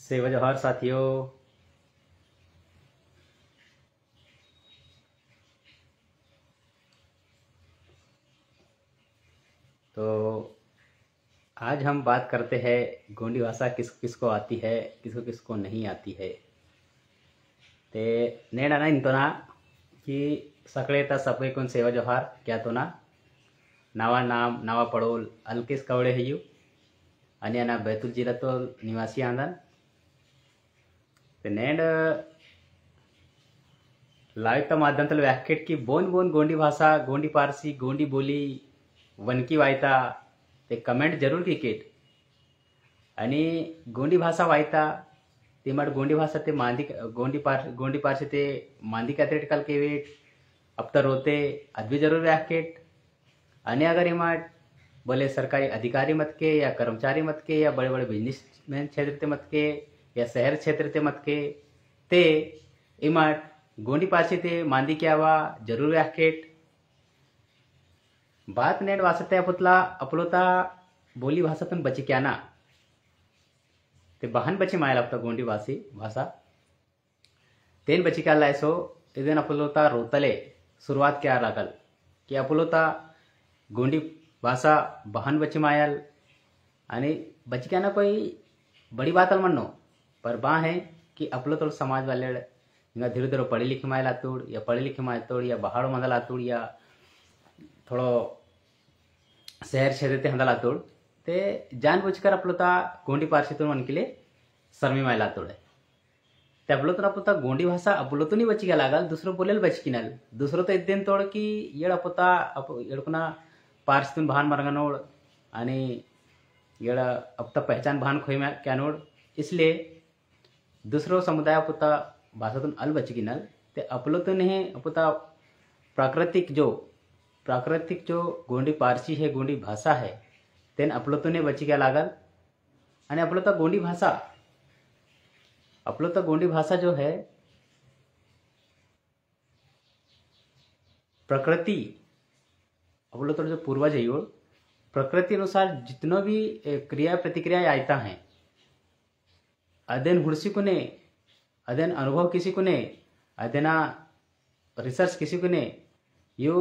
सेवा जोहार साथियों। तो आज हम बात करते हैं गोंडी भाषा किस किसको आती है, किसको किसको नहीं आती है। ते नेड़ा इन तो ना कि सकळे ता सबके कोण सेवा जोहार क्या तो ना नावा नाम नावा पड़ोल अलकेस कवड़े है यू आणि अना बैतूल जिला तो निवासी आंदन ते नेड लाइव माध्यम तल व्याख्याट की बोन बोन गोंडी भाषा, गोंडी पारसी, गोंडी बोली वनकी वायता ते कमेंट जरूर कीकेट आणि गोंडी भाषा वायता ते मट गोंडी भाषा ते मांदी गोंडी पारसी ते मांदी कात्रेट कल के वेट अब तक रोते अदभी जरूर व्याख्याट आणि अगर इमाट बोले सरकारी अधिकारी मत के या कर्मचारी मत के या बड़े बड़े बिजनेसमैन क्षेत्र ते मत के या शहर क्षेत्र ते मत के ते इमाट गोंडी पारसी ते मांदी क्या वा जरूर व्याख्याट बात नेट वासते पुतला अपलोता बोली भाषातून बची क्या ना ते बहन बची मायला अपता गोंडी भाषा तेन बची क्या लायसो इधन अपलोता रोतले शुरुआत क्या लागल कि अपलोता गोंडी भाषा बहन बची मायल आणि बची क्या ना कोई बड़ी बात अल मनो पर बा है कि अपलो तो समाज वाले धीरे धीरे पढ़ी लिखी मायल आतुड़ या पढ़ी लिखी मायल तोड़ या बाहर मंदल आतुड़ या थोड़ो शहर क्षेत्र ते हंदल आतुड़ ते जानबूझकर अपलोता गोंडी पारसी तो मन के लिए शर्मी मायल आतुड़ है ते अपलोता अपलोता गोंडी भाषा अपलोतो नहीं बची क्या लागल दूसरो बोलेल बच किनल दूसरो तो एक दिन तोड़ की येड़ अपोता येड़कुना पारसीतून भान मरगनोड़ आणि येड़ अपता पहचान भान खोई में क्या नोड़ इसलिए दूसरो समुदाय अपोता भाषातून अल बच किनल ते अपलोतो नहीं अपोता प्राकृतिक जो गोंडी पारसी है गोंडी भाषा है तेन अपलोतो ने बची क्या लागल आणि अपलोता गोंडी भाषा जो है प्रकृति अपलोता जो पूर्वज है प्रकृति अनुसार जितनो भी क्रिया प्रतिक्रिया आयता हैं अध्ययन हुड़सी को ने अध्ययन अनुभव किसी को ने अध्ययना रिसर्च किसी को ने यो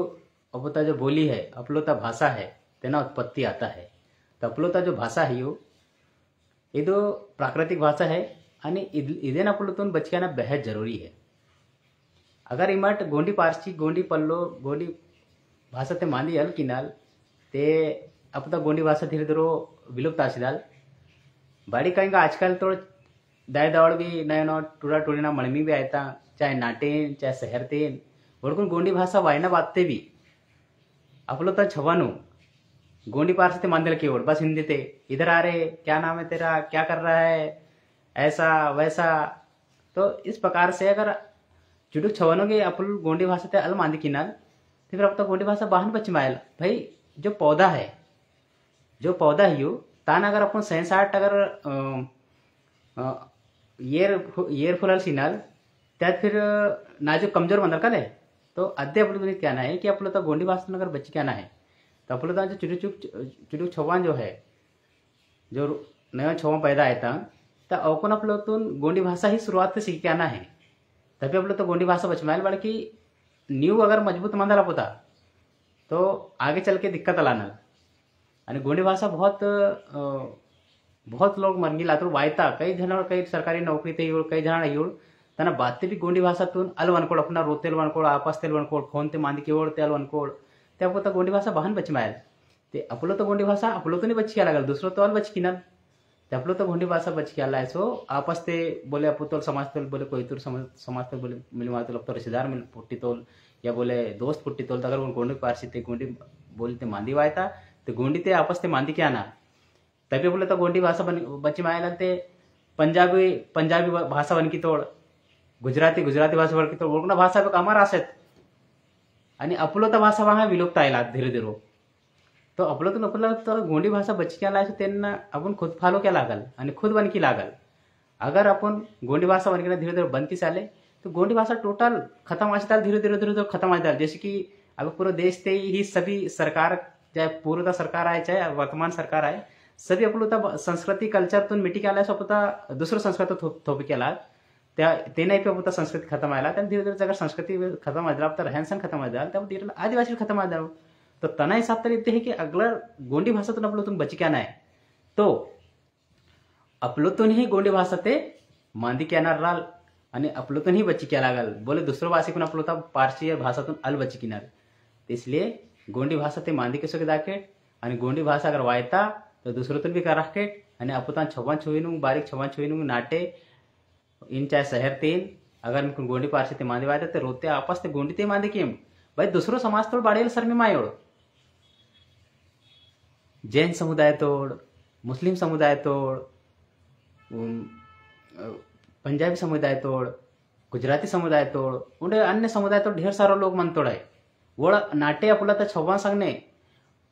अपलोता जो बोली है अपलोता भाषा है तेना उत्पत्ति आता है तो अपलोता जो भाषा है ये तो प्राकृतिक भाषा है आणि इदेन अपलोतून बचकाना बेहद जरूरी है। अगर इमट गोंडी पारसी गोंडी पल्लो गोंडी भाषा ते मांदी अल किनाल ते अपता गोंडी भाषा धीरे धीरे विलुप्त आशिदाल बाड़ी कहेंगे आजकल तो दाय दावड़ भी नए नौ टूरा टूरीना मणमी भी आयता चाहे नाटेन चाहे शहर तेन वड़कुन गोंडी भाषा वायना बातते भी अपलोता छवानु गोंडी पारसी ते मांदल की ओर बस हिंदी ते इधर आ रहे क्या नाम है तेरा क्या कर रहा है ऐसा वैसा। तो इस प्रकार से अगर चुटुक छवानोगे अपन गोंडी भाषा ते अल मांदी किनाल तो फिर अब तो गोंडी भाषा बाहन बच मायल भाई जो पौधा है यू तान अगर अपन 67 अगर येर फुलाल सिनाल त्यात फिर ना जो कमजोर मंदर कल है तो अद्य अपने कहना है कि अपलोता गोंडी भाषा अगर बच्ची कहना है तो अपलोता जो चुटुक छवान जो है जो नया छवा पैदा आया था तो अवकोन अपलोतून गोंडी भाषा ही शुरुआत से सीख के आना है तभी अपलोता गोंडी भाषा बचमायल बड़ की न्यू अगर मजबूत मंदल होता तो आगे चल के दिक्कत अलाना आणि गोंडी भाषा बहुत लोग मरगी लातुड़ वायता कई जन कई सरकारी नौकरी ते कई जन येड़ तना बातें भी गोंडी भाषातून अल वनकोड़ अपना रोतेल वनकोड़ आपस तेल वनकोड़ फोन ते मांदी के ओड़ तेल वनकोड़ ते आपको तो गोंडी भाषा बहन बचमायल ते अपलो तो गोंडी भाषा अपलो तो नहीं बच क्या लगल दूसरो तो अल बच किनल ते अपलो तो गोंडी भाषा बच क्या लाए सो आपस ते बोले अपो तो समाज तोल बोले कोई तो समाज तोल बोले मिल मार तो लगता रिश्तेदार मिल पुट्टी तोल या बोले दोस्त पुट्टी तोल अगर गोंडी पारसी ते गोंडी बोली ते मांदी वायता ते गोंडी ते आपस ते मांदी क्या ना तभी बोले तो गोंडी भाषा बची मायल ते पंजाबी भाषा बन की तोड़ गुजराती भाषा बन की तोड़ बोलना भाषा पे कामार आसेत आणि अपलोता भाषा वहाँ विलुप्त आयला धीरे धीरे तो अपलोता तो गोंडी भाषा बची क्या लाए तेन अपन खुद फॉलो क्या लागल आणि खुद बन की लागल अगर अपन गोंडी भाषा बन के धीरे धीरे बन की चाले तो गोंडी भाषा टोटल खत्म आशिदाल धीरे धीरे खत्म आशिदाल जैसे कि अब पूरे देश ते ही सभी सरकार चाहे पूर्व सरकार आए चाहे वर्तमान सरकार आए सभी आपलं संस्कृती कल्चर तून मिटी आल्या स्वतः दुसरं संस्कृत थोपी केला त्या ते नाही पे संस्कृती खत्म आयला त्या धीरे धीरे अगर संस्कृति खत्म आ जाए रहन सहन खत्म आ जाए तब धीरे आदिवासी खत्म आ जाओ तो तना हिसाब तरी है कि अगला गोंडी भाषातून आपलं बची क्या नाही तो आपलोतून ही गोंडी भाषा ते मांदी क्या राल आणि आपलोतून ही बची क्या लागल बोले दुसरं भाषिकून आपलं पारसी भाषातून अल बची किनार इसलिए गोंडी भाषा ते मांदी के सोके दाकेट आणि गोंडी भाषा अगर वायता तो दूसरों भी कर राकेट आणि आपण छवान छुईनू बारीक छवान छुईनू नाटे इन चाहे शहर तेन अगर मैं गोंडी पारसी ते मांदी वायता ते रोते आपस ते गोंडी ते मांदी केम भाई दूसरो समाज तोड़ बाड़ेल सर में मायोड़ जैन समुदाय तोड़ मुस्लिम समुदाय तोड़ पंजाबी समुदाय तोड़ गुजराती समुदाय तोड़ उन्हें अन्य समुदाय तो ढेर सारा लोग मन तोड़ है वो नाटे आपला तर छव्वा सांगणे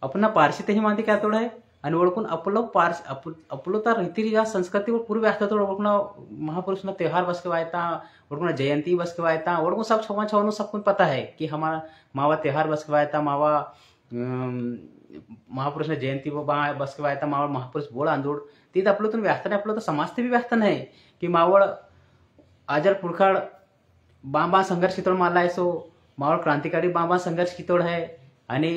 अपना पारसी ते ही मांदी क्या तोड़ है आणि ओळखून आपलं पारसी आपलं तर रीति रिवाज संस्कृति पूर्व व्याख्या तोड़ ओळखून महापुरुष ना त्योहार बस के वायता ओळखून जयंती बस के वायता ओळखून सब छव्वा छव्वानु सबको पता है कि हमारा मावा त्योहार बस के वायता मावा महापुरुष ने जयंती बस के वायता मावळ महापुरुष बोळ आंदोळ तीत आपलं तुम्ही व्याख्यान आपलं तर समाज ते भी व्याख्यान है कि मावळ आजर पुरखाड बाबा संघर्ष कितोड मारला सो मावळ क्रांतिकारी बाबा संघर्ष कितोड है आणि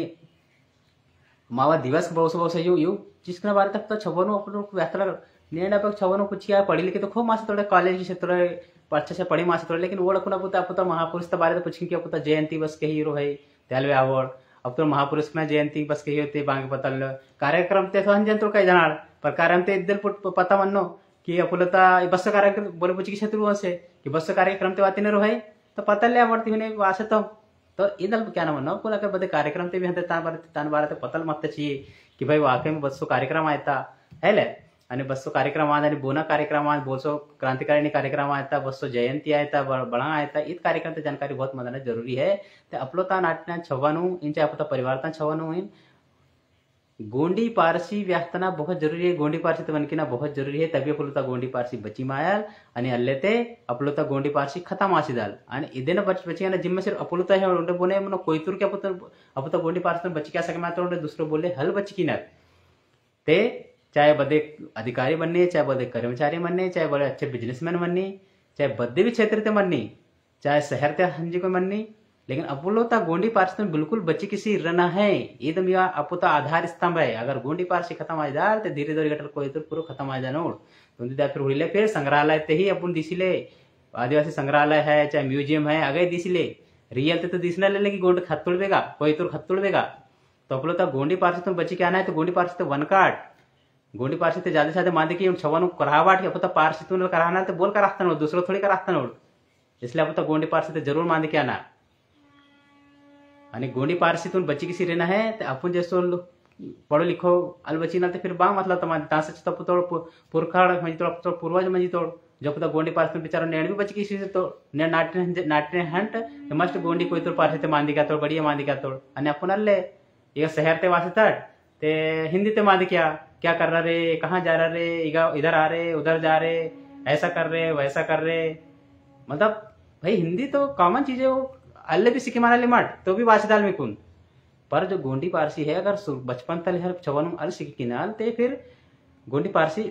मावा दिवस बहुत बहुत यू यू जिसके बारे तक तो छवनो अपन व्याख्या निर्णय पर छवनो कुछ क्या पढ़ी लिखे तो खूब मास तोड़े कॉलेज से तोड़े अच्छा से पढ़ी मास तोड़े लेकिन वो रखना पुता महापुरुष के बारे में पूछें कि पुता जयंती बस के हीरो है त्यालवे आवड़ अब तो महापुरुष में जयंती बस के होते बांगे पतल कार्यक्रम ते हंजन तो काही जाणार पर कार्यक्रम ते इद्दल पता म्हणनो कि अपुलता बस कार्यक्रम बोले पूछी की शत्रु से कि बस कार्यक्रम ते वाती न रहे तो पता ले आवड़ती हुने वासे तो इधर क्या नाम ना कोना के बदे कार्यक्रम ते भी हते तान बारे ते पतल मत चाहिए कि भाई वाकई में बसो कार्यक्रम आयता है ले आणि बसो कार्यक्रम आणि बोना कार्यक्रम बोलसो क्रांतिकारी कार्यक्रम आयता बसो जयंती आयता बड़ा आयता इत कार्यक्रम ते जानकारी बहुत मदन जरूरी है ते अपलो ता नाटना छवानु इनचे आपता परिवार ता छवानु इन गोंडी पारसी व्याख्याना बहुत जरूरी है गोंडी पारसी तनकीना बहुत जरूरी है तभी अपलोता गोंडी पारसी बची मायाल आणि अल्लेते अपलोता गोंडी पारसी खत्म आसिदाल आणि इदेन बची ना जिम्मे सिर्फ अपलोता है उंडे बोने मनो कोईतुर के अपता गोंडी पारसी बची क्या सके मात्र उंडे दूसरो बोले हल बची किनार ते चाहे बदे अधिकारी बनने चाहे बदे कर्मचारी बनने चाहे बड़े अच्छे बिजनेसमैन बनने चाहे बदे भी क्षेत्र ते बनने चाहे शहर ते हंजी को बनने लेकिन अपोलोता गोंडी पारसी तो बिल्कुल बची किसी रहना है एकदम या अपोता आधार स्तंभ है अगर गोंडी पारसी खत्म आ जाए तो धीरे धीरे गटर कोई तो पूरा खत्म आ जाए तो फिर उड़ीले फिर संग्रहालय ते ही अपन दिसिले आदिवासी संग्रहालय है चाहे म्यूजियम है अगर दिसिले रियल तो दिसना ले कि गोंड खत तोड़ेगा कोई तो खत तोड़ेगा तो अपोलोता गोंडी पारसी तो बची क्या ना है तो गोंडी पारसी तो वनकाट गोंडी पारसी ते ज्यादा से ज्यादा मानते कि छवानु करावाट कि अपोता पारसी तो कराना तो बोल कर रास्ता न दूसरो थोड़ी का रास्ता न इसलिए अपोता गोंडी पारसी तो जरूर मानते क्या ना आणि गोंडी पारसीतून बची किसी रहना है तो अपन जैसो पढ़ो लिखो अल बची ना तो फिर बा मतलब तमाम तासे तोड़ पुरखाड़ म्हणजे तोड़ पूर्वज म्हणजे तोड़ जो पता गोंडी पारसी बेचारा नेड़ भी बची किसी से तो ने नाटने हंट तो मस्त गोंडी कोई तोड़ पारसी ते मांदी का तोड़ बढ़िया मांदी का तोड़ आणि अपन अल्ले ये शहर ते वासे तट ते हिंदी ते मांदी क्या कर रहा रे कहाँ जा रहा रे इधर आ रहे उधर जा रहे ऐसा कर रहे वैसा कर रहे मतलब भाई हिंदी तो कॉमन चीज है वो अल्ले भी सीखे माना मट तो भी वासीदाल में कुन पर जो गोंडी पारसी है अगर बचपन तल हर छवन अल सीखे किनाल ते फिर गोंडी पारसी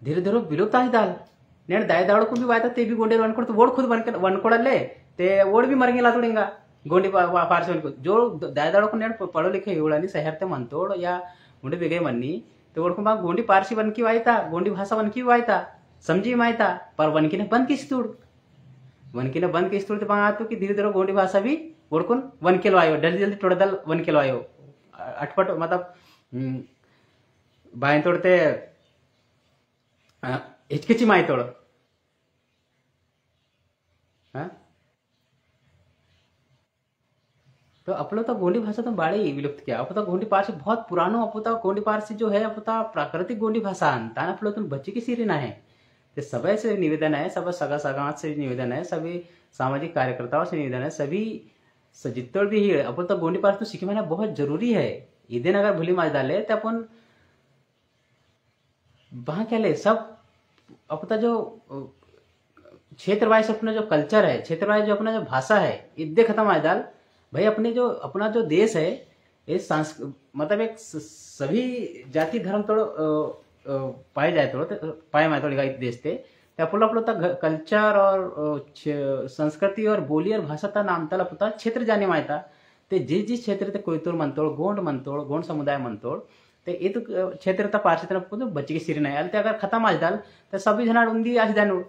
धीरे धीरे विलुप्त ही दाल ने दाय दाड़ को भी वायता ते भी गोंडे वनकोड़ तो वोड़ खुद वनकोड़ ले ते वोड़ भी मर गया तोड़ेगा गोंडी पारसी वनकोड़ जो दाय दाड़ को ने पढ़ो लिखे उड़ानी शहर ते मन तोड़ या उंडे बिगे मन्नी तो वोड़ को बा गोंडी पारसी वन की वायता गोंडी भाषा वन की वायता समझी मायता पर वन की ने बंद की तोड़ वनकी ने बंद के स्तूर्ति पांगा तो कि धीरे धीरे गोंडी भाषा भी ओढ़कुन वन किलो आयो जल्दी जल्दी थोड़ा दल वन किलो आयो अटपट मतलब बाएं तोड़ते हिचकिची माई तोड़ हाँ तो अपलो तो गोंडी भाषा तो बाड़ी विलुप्त किया अपता गोंडी पारसी बहुत पुरानो अपता गोंडी पारसी जो है अपता प्राकृतिक गोंडी भाषा तान अपलो तो बच्चे की सीरी ना है तो सभी से निवेदन है सब सगा सगात से निवेदन है सभी सामाजिक कार्यकर्ताओं से निवेदन है सभी सजित्तोड़ भी ही अपन तो गोंडी पारसी तो सीखे माना बहुत जरूरी है इधन अगर भूली माज डाले तो अपन वहां क्या ले सब अपना जो क्षेत्र वाइज अपना जो कल्चर है क्षेत्र वाइज जो अपना जो भाषा है इद्दे खत्म आ डाल भाई अपने जो अपना जो देश है ये मतलब एक सभी जाती धर्म थोडं पाय जाय थोडं पाय माय थोडी काही देश ते आपलं आपलं तर कल्चर और संस्कृती और बोली और भाषा ता नाम त्याला पुता क्षेत्र जाणे माहिता ते जी क्षेत्र ते कोयतूर म्हणतोड गोंड समुदाय म्हणतोड ते इत क्षेत्र ता पारसी तना पुतो बच्ची की सिरी नहीं आल ते अगर खत्म आज डाल तो सभी जना उंदी आज दानोड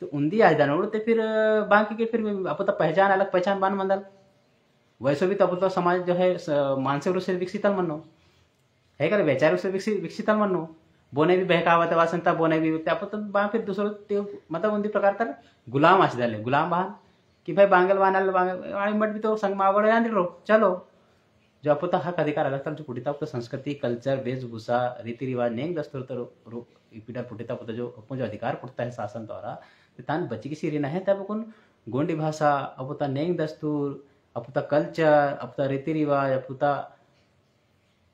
तो उंदी आज दानोड ते फिर बाकी के फिर अपन तो पहचान अलग पहचान बान मंदल वैसे भी तो अपन तो समाज जो है मानसिक रूप से विकसित मनो है का वैचारिक रूप से विकसित मनो बोने भी बहकावत वासनता बोने भी आपण तो बा फिर दूसरों ते मतलब उन्दी प्रकार तर गुलाम आश डाले गुलाम बहान कि भाई बांगल वानल बांगल आई मट भी तो संग मावड़ याद रो चलो जो आपता हक अधिकार अलग तर जो पुटिता तो संस्कृति कल्चर वेशभूषा रीति रिवाज नेंग दस्तूर तो पीटा पुटिता पुता जो अपन जो अधिकार पुटता है शासन द्वारा तान बच्ची की सीरी न है तब अपन गोंडी भाषा अपता नेंग दस्तूर अपता कल्चर अपता रीति रिवाज अपता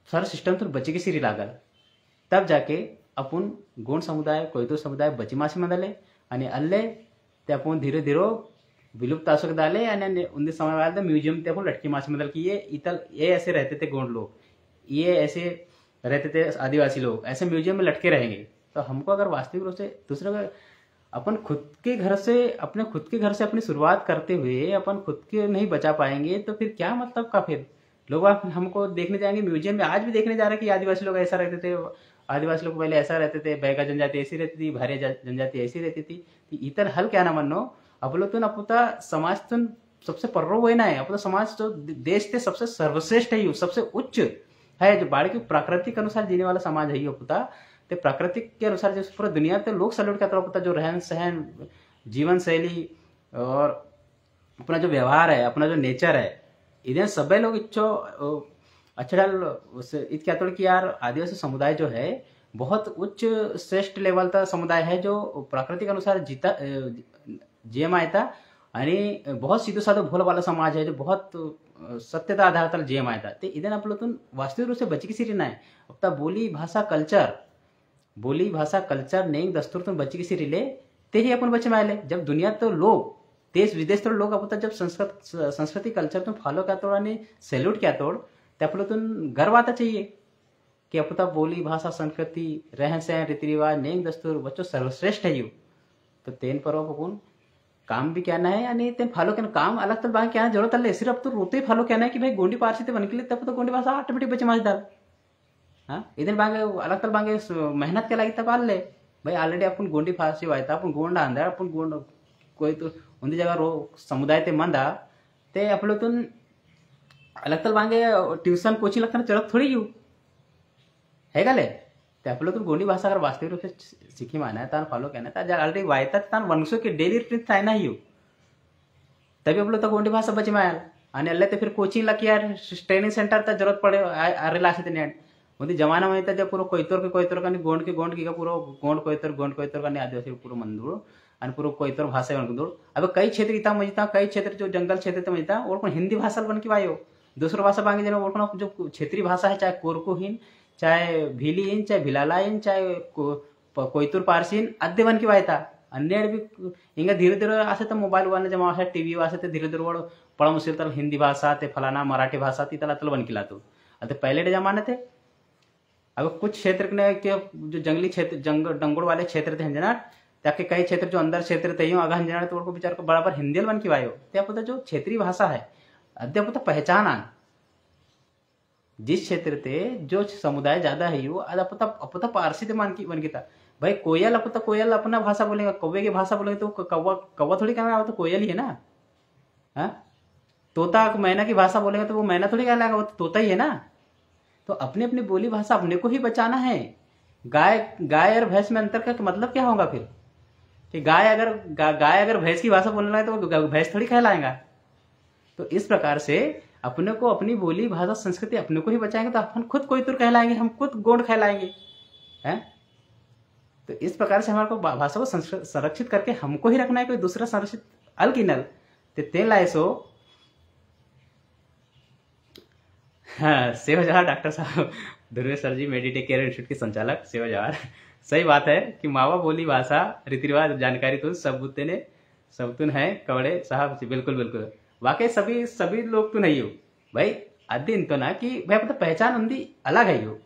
सारा सिस्टम तो बच्ची की सीरी लागल तब जाके आपण गोंड समुदाय कोयतूर समुदाय बची मासी मंदले आणि अल्ले ते आपण धीरे धीरे विलुप्त आसक डाले आणि उनके समय वाले म्यूजियम ते अपन लटकी मासी मंदल की ये ऐसे रहते थे गोंड लोग ये ऐसे रहते थे आदिवासी लोग ऐसे म्यूजियम में लटके रहेंगे। तो हमको अगर वास्तविक रूप से दूसरे का अपन खुद के घर से अपनी शुरुआत करते हुए अपन खुद के नहीं बचा पाएंगे तो फिर क्या मतलब का फिर लोग हमको देखने जाएंगे म्यूजियम में आज भी देखने जा रहे हैं कि आदिवासी लोग ऐसा रहते थे आदिवासी लोग पहले ऐसा रहते थे बैगा जनजाति ऐसी रहती थी भारी जनजाति ऐसी रहती थी इतर हल क्या ना मनो अपलो तो अपुता समाज तो सबसे पर्रो हुए ना है अपना समाज तो देश के सबसे सर्वश्रेष्ठ है सबसे उच्च है जो बाढ़ की प्राकृतिक अनुसार जीने वाला समाज है अपुता ते प्राकृतिक के अनुसार जो पूरा दुनिया पे लोग सैल्यूट करता होता जो रहन सहन जीवन शैली और अपना जो व्यवहार है अपना जो नेचर है इधर सभी लोग इच्छो अच्छा इत क्या कि यार आदिवासी समुदाय जो है बहुत उच्च श्रेष्ठ लेवल का समुदाय है जो प्राकृतिक अनुसार जीता जियम आयता आणि बहुत सीधो साधो भोल वाला समाज है जो बहुत सत्यता आधार तर जियम आयता ते इधर आपल्यातून वास्तविक रूप से बची की सीरी नाही अपना बोली भाषा कल्चर नेंग दस्तूर तुम बच्ची की सीरी ले ते ही अपन बच्चे मायले जब दुनिया तो लोग देश विदेश तो लोग अपना जब संस्कृति कल्चर तुम फॉलो क्या तोड़ आणि सैल्यूट क्या तोड़ त्यापल्यातून गर्व आता चाहिए कि अपना बोली भाषा संस्कृति रहन सहन रीति रिवाज नेंग दस्तूर बच्चों सर्वश्रेष्ठ है यू तो तेन पर अपन काम भी कहना है यानी तेन फॉलो करना काम अलग तक बाकी क्या जरूरत है सिर्फ तो रोते फॉलो कहना है कि भाई गोंडी पारसी ते बन के लिए तब तो गोंडी भाषा ऑटोमेटिक बच्चे माज डाल हाँ इधर बांगे अलग तक बांगे मेहनत के लगी तब आल ले भाई ऑलरेडी अपन गोंडी फारसी वायता अपन गोंड आंदा अपन गोंड कोई तो उनकी जगह रो समुदाय ते मंदा ते आपल्यातून अलग तल मांगे ट्यूशन कोचिंग लगता चलत थोड़ी यू है गले ते आपल्यातून गोंडी भाषा अगर वास्तविक रूप से सीखी माना है तान फॉलो कहना है ऑलरेडी वायता तान वंशों के डेली रूटीन था ना यू तभी आप लोग तो गोंडी भाषा बची मायाल आणि अल्ले ते फिर कोचिंग ला किया ट्रेनिंग सेंटर तक जरूरत पड़े अरे लाश थे नेट मुझे जमाना में जब पूरा कोयतोर का गोंड की का पूरा गोंड कोयतोर का आदिवासी पूरा मंदूर आणि पूरा कोयतोर भाषा बनदूर अब कई क्षेत्र इतना मजता कई क्षेत्र जो जंगल क्षेत्र मजता और हिंदी भाषा बन के वायो दूसरा भाषा बांगे जन और जो क्षेत्रीय भाषा है चाहे कोरकुहीन चाहे भीलीहीन चाहे भिलालाइन चाहे कोयतूर पारसीन अद्य बन के वायता अन्य भी हिंगा धीरे धीरे आसे तो मोबाइल वाले जमा है टीवी वासे तो धीरे धीरे पड़ा मुश्किल तर हिंदी भाषा ते फलाना मराठी भाषा ती तला तल बन के लातो अरे पहले के जमाने थे अब कुछ क्षेत्र के जो जंगली क्षेत्र डंगोड़ वाले क्षेत्र थे हंजनाट ताकि कई क्षेत्र जो अंदर क्षेत्र थे अगर हंजनाट तो बेचार को बराबर हिंदी बन के वायो त्या जो क्षेत्रीय भाषा है अद्याप पहचान आन जिस क्षेत्र थे जो समुदाय ज्यादा है यो अपता पारसी ते मान की बन गया भाई कोयल अपता कोयल अपना भाषा बोलेगा कौवे की भाषा बोलेगा तो कौवा थोड़ी कहना तो कोयल ही है ना हाँ तोता मैना की भाषा बोलेगा तो वो मैना थोड़ी कहलाएगा वो तोता ही है ना तो अपनी अपनी बोली भाषा अपने को ही बचाना है गाय और भैंस में अंतर का मतलब क्या होगा फिर कि गाय अगर भैंस की भाषा बोलना है तो भैंस थोड़ी कहलाएगा तो इस प्रकार से अपने को अपनी बोली भाषा संस्कृति अपने को ही बचाएंगे तो अपन खुद कोयतुर कहलाएंगे हम खुद गोंड कहलाएंगे हैं तो इस प्रकार से हमारे को भाषा को संरक्षित करके हमको ही रखना है कोई दूसरा संरक्षित अलगिनल तेल आए सो हाँ सेवा जवाहर डॉक्टर साहब ध्रुवेश्वर जी मेडिटे केयर इंस्टीट्यूट के संचालक सेवा जवाहर सही बात है कि मावा बोली भाषा रीति रिवाज जानकारी तो सबतुन है कवड़े साहब बिल्कुल बिल्कुल वाकई सभी लोग तो नहीं हो भाई आदि इनको ना कि भाई अपना पहचान उनकी अलग है यो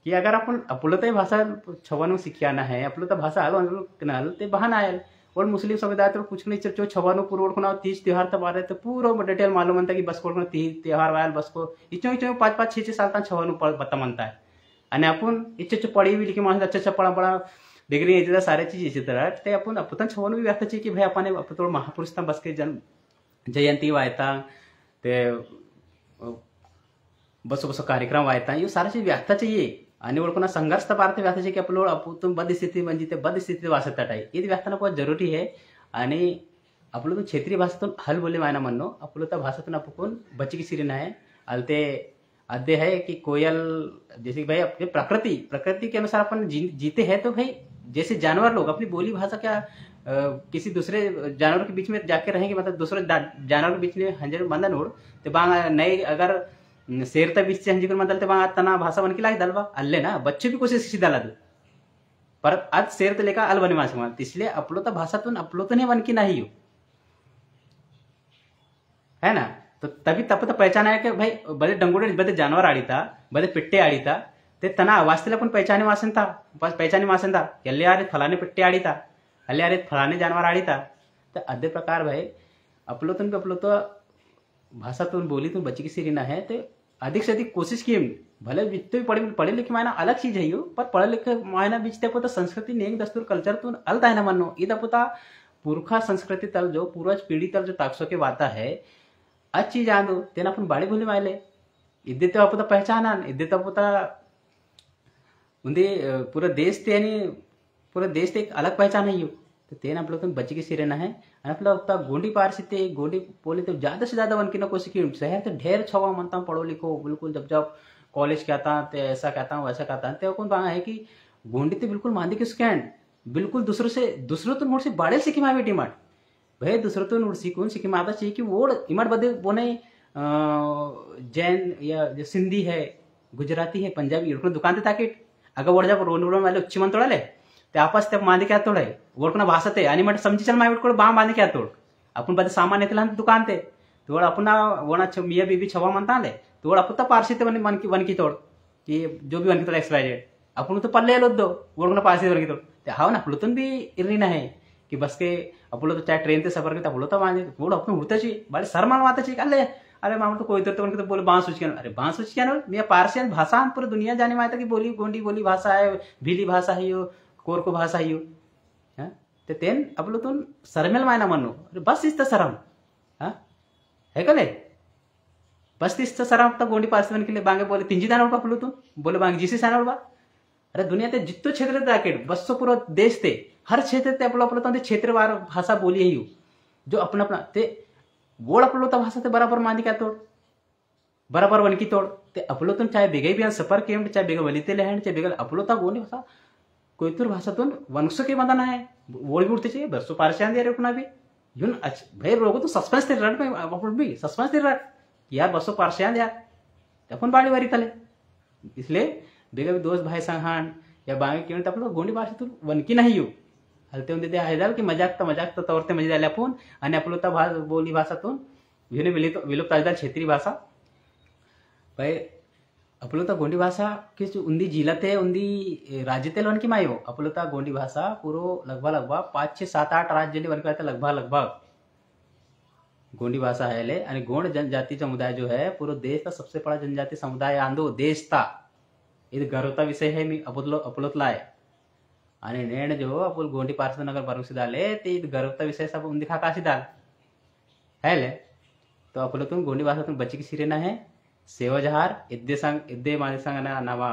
कि अगर अपन अपलोता भाषा छवानु शिक्षाना है अपलोता भाषा आलो ते बहाना आयल और मुस्लिम समुदाय तो कुछ नहीं चो छवानु पूर्व को तीज त्योहार तब आ रहे तो पूरा डिटेल मालूम मनता कि बस को तीज त्योहार वायल बस को इचो इचो 5-5 6 साल तक छवानु पता मनता है आणि आपण इच्छा पढ़ी भी लिखी माणूस अच्छा पढ़ा पढ़ा डिग्री यायची सारे चीज इसी तरह ते आपण अपन छवानु भी व्यक्त चाहिए कि भाई अपन थोड़ा महापुरुष था बस के जन्म जयंती वायता ते बस बस कार्यक्रम वायता ये सारा चीज व्यक्त चाहिए आणि ओळखून संघर्ष तर भारत व्यक्त चाहिए कि आपण आपण बदस्थिती म्हणजे ते बदस्थिती वाचत आहे ये व्यक्त बहुत जरूरी है आणि आपण तो क्षेत्रीय भाषातून हल बोले मायना म्हणनो आपण त्या भाषातून आपण बच्चे की सिरी नाही अलते आद्य है कि कोयल जैसे भाई अपने प्रकृति के अनुसार अपन जीते हैं तो भाई जैसे जानवर लोग अपनी बोली भाषा क्या किसी दूसरे जानवर के बीच में जाके रहेंगे मतलब दूसरे जानवर के बीच में हंजर बंधन उड़ तो बांग नई अगर शेर तक बीच से हंजी मतलब बांग तना भाषा बन के लागे दलवा अल्ले ना बच्चे भी कोशिश सीधा डाला दो पर आज शेर तो लेकर अल बने मास इसलिए अपलो तो भाषातून अपलो तो नहीं बन की नहीं हो है ना तो तभी तब तो पहचान है कि भाई बड़े डंगोड़े बड़े जानवर आड़ीता बड़े पिट्टे आड़ीता ते तना वास्तव अपन पहचाने वासन था बस पहचाने वासन था अल्ले आ रहे फलाने पिट्टे आड़ीता अल्ले आ रहे फलाने जानवर आड़ीता तो अदे प्रकार भाई अपलो तो भाषातून बोली तो बच्ची की सिरी ना है तो अधिक से अधिक कोशिश की भले जितने भी पढ़े लिखे मायना अलग चीज है यो पर पढ़े लिखे मायना बीचते पोता संस्कृति नेक दस्तूर कल्चर तून अलता है ना मनो इधर पोता पुरखा संस्कृति तल जो पूर्वज पीढ़ी तल जो ताकसों के वाता है अच्छी जान दो तेना अपन बाड़ी बोली मायले इद्दे तो आप पहचाना इद्दे तो पोता उनके पूरा देश ते यानी पूरा देश ते एक अलग पहचान है यो तो तेना आप लोग तुम बच्चे की सिरे ना है आप लोग गोंडी पार से गोंडी बोले तो ज्यादा से ज्यादा वन की ना कोशिश की शहर तो ढेर छवा मनता पढ़ो लिखो बिल्कुल जब जब कॉलेज कहता तो ऐसा कहता हूँ वैसा कहता तो कौन बांगा है कि गोंडी तो बिल्कुल मांदी के स्कैंड बिल्कुल दूसरों तो मोड़ से बाड़े सीखी माँ बेटी माट भाई दूसरों तो नोट सीखून सीखी माता चाहिए कि वो इमाट बदे बोने जैन या जो सिंधी है गुजराती है पंजाबी दुकान ते ताकि अगर वोड़ जब रोड वाले उच्ची मन तोड़ा ले ते आपस ते मांदे क्या तोड़े वोड़ना भाषा ते आणि मट समझी चल माय को बाम बांधे क्या तोड़ अपन बदे सामान येते दुकान ते तोड़ अपना वोना मिया बीबी छवा मनता ले तोड़ अपन पारसी ते वन की तोड़ कि जो भी वन की तोड़ एक्सपायर्ड अपन तो पल्ले लो दो वोड़ना पारसी वन की तोड़ ते हाव ना प्लुतन भी इरनी ना है कि बस के अपन तो चाहे ट्रेन से सफर करता बोलो तो मांगे वो अपन उड़ता चाहिए बड़े शर्मान माता चाहिए अल्ले अरे मामा तो कोई तो उनके तो बोले बांस उचके अरे बांस उचके ना मैं पारसियन भाषा पूरी दुनिया जाने में आता कि बोली गोंडी बोली भाषा है भीली भाषा है यो कोर को भाषा है यो ते तेन अपन तो शर्मेल मायना मनो अरे बस इस शरम है कले बस इस शरम तो गोंडी पारसियन के लिए बांगे बोले तिंजी दाना उड़पा तो बोले बांगे जिसे साना उड़पा अरे दुनिया ते जितो क्षेत्र जाकेट बस तो पूरा देश ते हर क्षेत्र ते अपना क्षेत्रवार भाषा बोली है यू जो अपना अपना ते वोड़ अपलोता भाषा ते बराबर मांदी क्या तोड़ बराबर वन की तोड़ ते अपलोतन चाहे बेगे भी सफर के चाहे बेगे वलीते लहन चाहे बेगे अपलोता गोनी भाषा कोई तो भाषातून वंश के बंधना है वोड़ भी उड़ते चाहिए बरसों पारसियान दे रहे अपना भी यून भाई रोगो तो सस्पेंस थे रट में अपन भी सस्पेंस थे रट यार बरसों पारसियान यार अपन बाड़ी वारी तले इसलिए बेगे भी दोस्त भाई संहान या बांगे क्यों तब लोग गोंडी भाषा तो वन की नहीं यू हलते होते ते हायदाल की मजाक तो तौरते मजे झाले आपण आणि आपलं बोली भाषातून भिन्न विलुप्त आजदाल क्षेत्रीय भाषा भाई आपलं गोंडी भाषा की उन्दी जिलाते उन्दी राज्यते वन की मायो आपलं गोंडी भाषा पूरो लगभग 5 से 7 8 राज्य वन के लगभग गोंडी भाषा है ले आणि गोंड जनजाति समुदाय जो है पूरा देश का सबसे बड़ा जनजाति समुदाय आंदो देश था ఇది గర్వత విషय है मी अपलोतला है आणि नेण जो अपुल गोंडी पार्षद नगर बरुसी दाले ते ఇది గర్వత विषय सब उन दिखा काशी दाल है ले तो अपलोतून गोंडी भाषातून बच्ची की सिरेना है सेवा जहार इद्दे माने संग ना नावा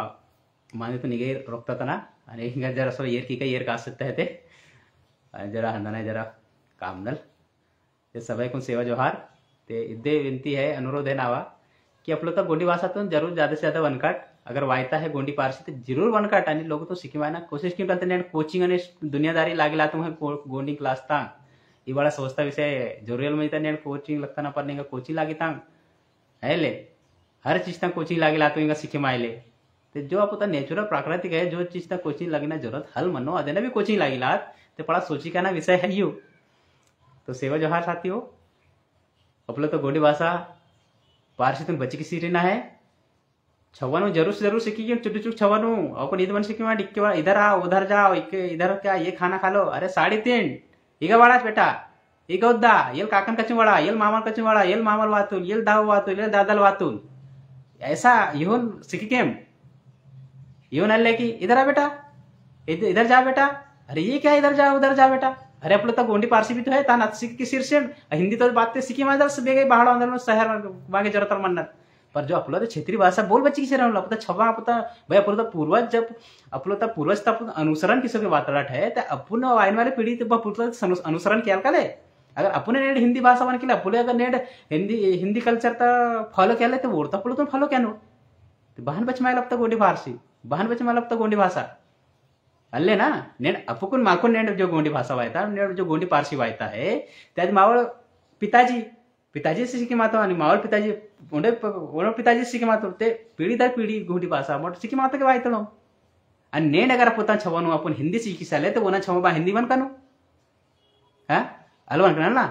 माने तो निगे रोकता तना आणि हिंगा जरा सो येर की का येर का सकता है ते जरा हंदना जरा कामनल ते सबै को सेवा जोहार ते इद्दे विनती है अनुरोध है नावा कि अपलोता गोंडी भाषातून जरूर ज्यादा से ज्यादा वनकाट अगर वायता है गोंडी पारसी तो जरूर वनकाट आणि लोग तो शिकवायना कोशिश की करते कोचिंग आणि दुनियादारी लागेला तो गोंडी क्लास तांग ये बड़ा सोचता विषय जोरियल में तो कोचिंग लगता ना पड़ने का कोचिंग लागे तांग है ले हर चीज तक कोचिंग लागेला तो इनका सीखे मायले तो जो आप नेचुरल प्राकृतिक है जो चीज तक कोचिंग लगना जरूरत हल मनो अदेना भी कोचिंग लागेला तो बड़ा सोची का ना विषय है यू तो सेवा जोहार साथी हो अपलो तो गोंडी भाषा पारसी तुम बच्ची की सीरी ना है छवनु जरूर से जरूर सीखी चुटू चुक छवनु अपन इधर सीखी वहां डिक्के वाला इधर आओ उधर जाओ इधर क्या ये खाना खा लो अरे 3:30 ಈಗ ವಾಡ बेटा ಈಗ ಒದ್ದ ಎಲ್ ಕಾಕನ್ ಕಚ್ಚುವಾಡ ಎಲ್ ಮಾಮನ್ ಕಚ್ಚುವಾಡ ಎಲ್ ಮಾಮಲ್ ವಾತುಲ್ ಎಲ್ दाव वातुल एल दादल वातुल ऐसा यून सीख केम यून अल्ले की इधर आ बेटा इधर जा बेटा अरे ये क्या इधर जा उधर जा बेटा अरे अपने तो गोंडी पारसी भी तो है ता सीख की शीर्षण हिंदी तो बात सीखी माजर से बेगे बाहर अंदर शहर मांगे जरूरत मन्नत पर जो अपलो तो क्षेत्रीय भाषा बोल बच्ची की शरण अपना छवा अपना भाई अपलो तो पूर्वज जब अपलो तो पूर्वज तब अनुसरण किसी के वातावरण है तो अपन आने वाली पीढ़ी तो अनुसरण किया कले अगर अपने नेट हिंदी भाषा बन के अपने अगर नेट हिंदी कल्चर तो फॉलो किया तो वो तो अपलो तो फॉलो क्या नो बहन बच मायल अब तक गोंडी फारसी बहन बच मायल अब तक गोंडी भाषा अल्ले ना नेट अपकुन माकुन नेट जो गोंडी भाषा वायता नेट जो गोंडी पारसी वायता है त्याज मावळ पिताजी से सीखी मातो आणि मावळ पिताजी ओंडे पिताजी सीखी मातो ते पिढी दर पिढी गोंडी भाषा मोठ सीखी मातो के वायतलो आणि नेट अगर पोता छवनु अपन हिंदी सीखी साले तो वना छवा हिंदी बन कनु हां अलवन करना ना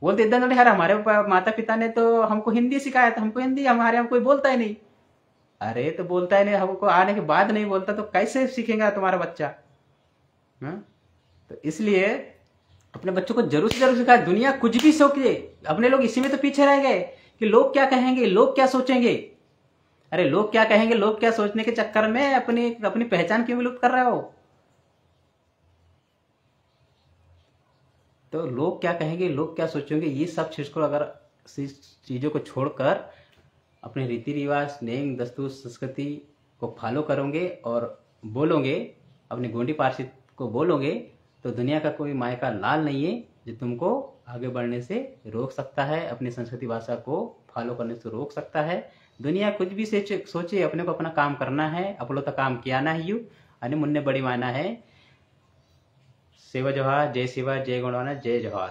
बोलते इधर नहीं यार हमारे माता पिता ने तो हमको हिंदी सिखाया था हमको हिंदी हमारे यहाँ कोई बोलता ही नहीं अरे तो बोलता ही नहीं हमको आने के बाद नहीं बोलता तो कैसे सीखेगा तुम्हारा बच्चा तो इसलिए अपने बच्चों को जरूर से जरूर सिखाए दुनिया कुछ भी सोचे अपने लोग इसी में तो पीछे रह गए कि लोग क्या कहेंगे लोग क्या सोचेंगे अरे लोग क्या कहेंगे लोग क्या सोचने के चक्कर में अपनी अपनी पहचान क्यों विलुप्त कर रहे हो तो लोग क्या कहेंगे लोग क्या सोचेंगे ये सब चीज को अगर चीजों को छोड़कर अपने रीति रिवाज नेम दस्तूर संस्कृति को फॉलो करोगे और बोलोगे अपने गोंडी पारसी को बोलोगे तो दुनिया का कोई माय का लाल नहीं है जो तुमको आगे बढ़ने से रोक सकता है अपनी संस्कृति भाषा को फॉलो करने से रोक सकता है दुनिया कुछ भी सोचे अपने को अपना काम करना है अपलो तो काम किया ना ही आणि मुन्ने बड़ी माना है सेवा जोहार जय शिवा जय गणवाना जय जोहार।